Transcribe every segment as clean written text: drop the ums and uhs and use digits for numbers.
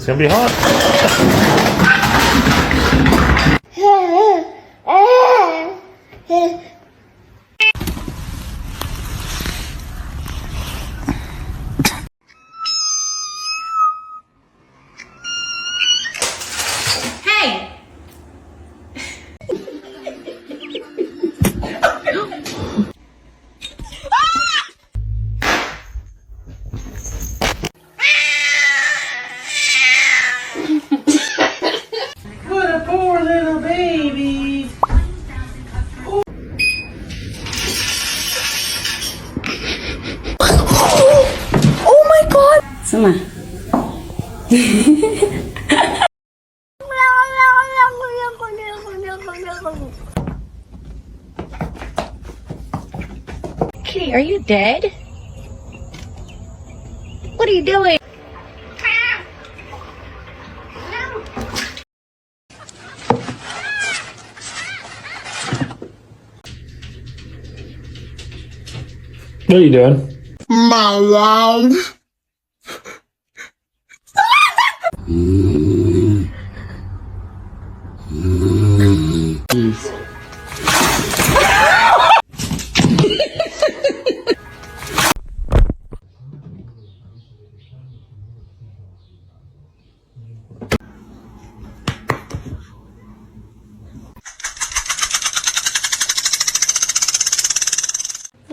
It's gonna be hot. Hey! What a poor little baby. Oh my god! Sama. Kitty, are you dead? What are you doing? What are you doing? My love.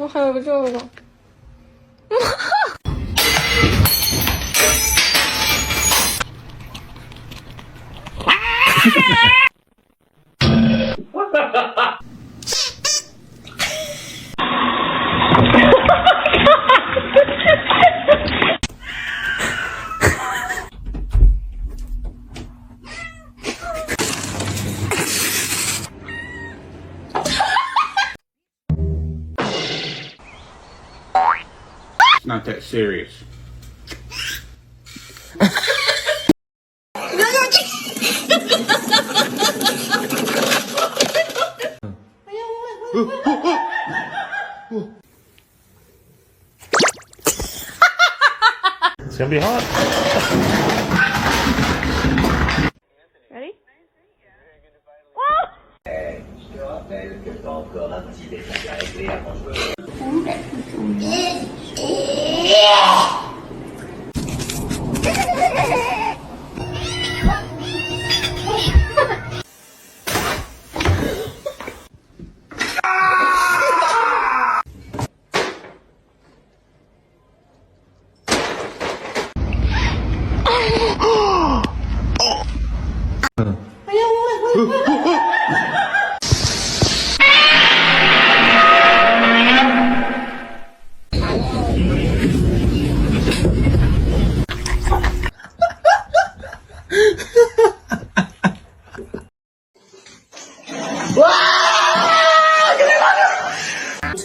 我还有这个。 It's not that serious. It's gonna be hot. Ready?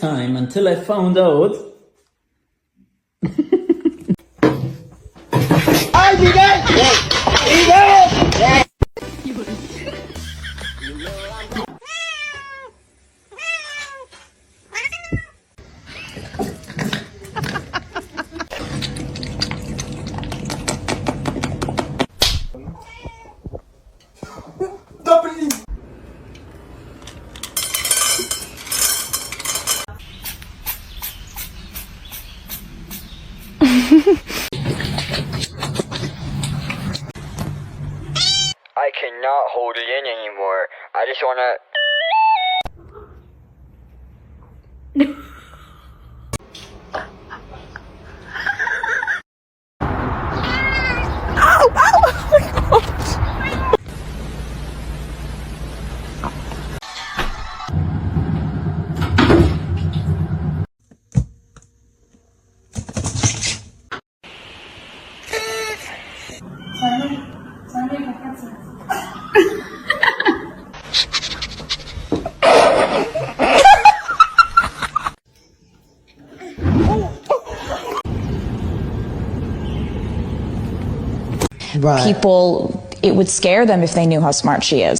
Time until I found out. I cannot hold it in anymore. I just wanna... People, it would scare them if they knew how smart she is.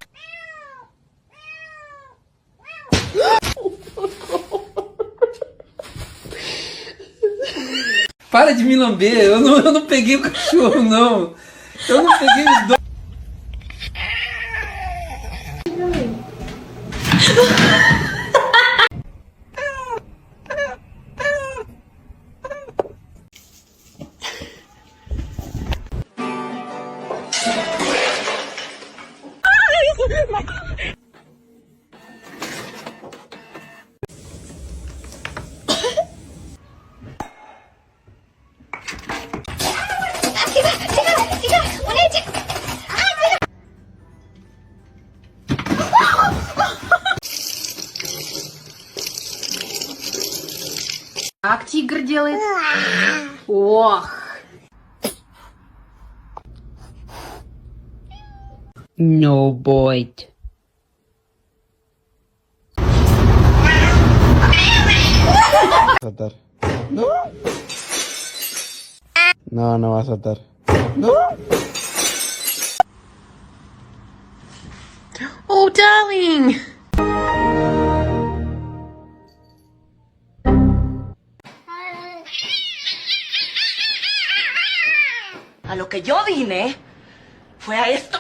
Para de me lamber, eu não peguei o cachorro, não. Как тигр делает? Ох. No boy. Saltar. No, no va a saltar. Oh, darling. A lo que yo vine fue a esto.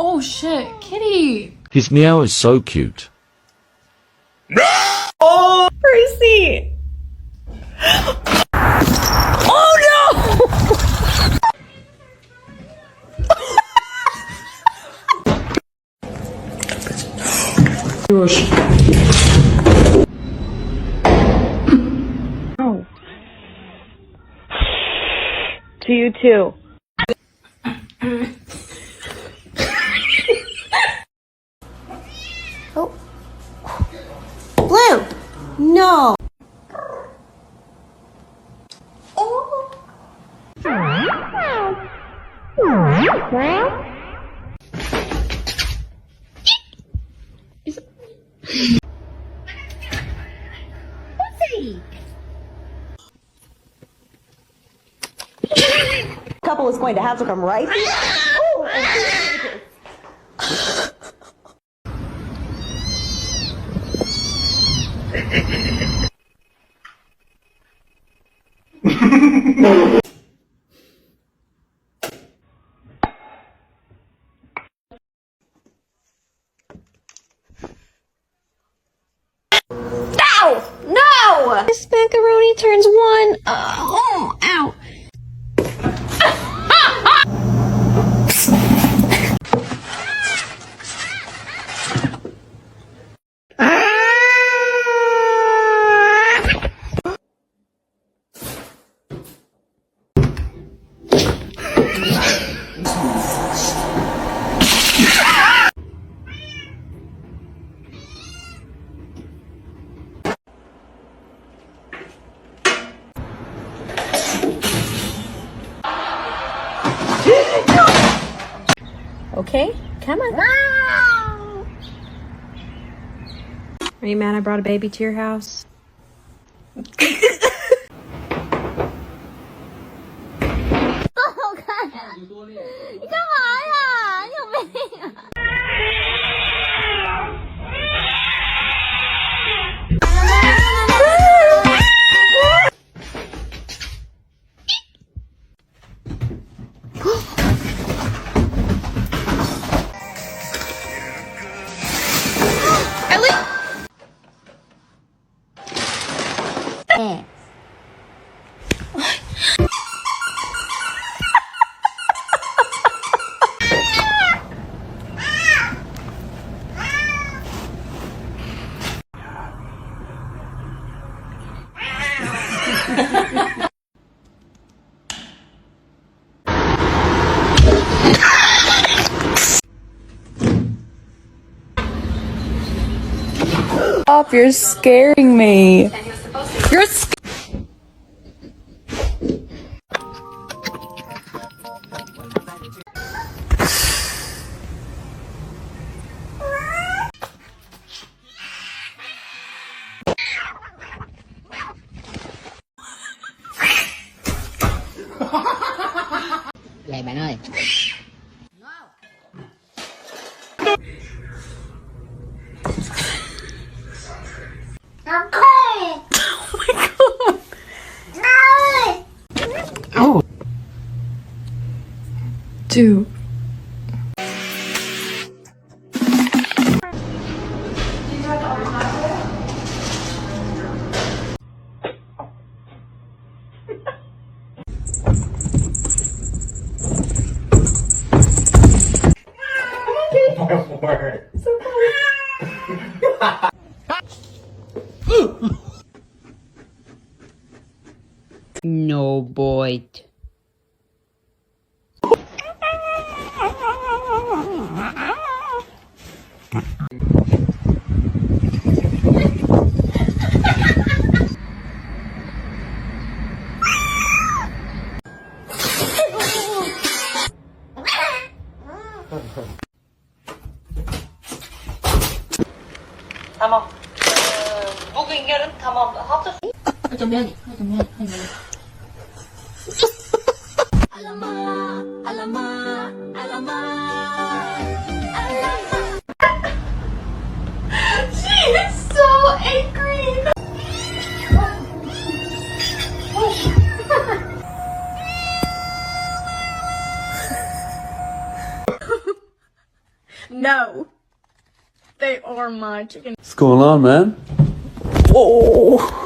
Oh shit, kitty! His meow is so cute. Oh, Percy! Oh no! Oh. To you too. Blue! No! Couple is going to have to come right here. Oh, No! This macaroni turns one. Ow. Okay, come on. Are you mad I brought a baby to your house? Stop, you're scaring me. You're Vậy bạn ơi. Dude. No boy. Tamam. Bugün yarın tamam. Hafta She is so angry. No. They are my chicken. What's going on, man? Oh.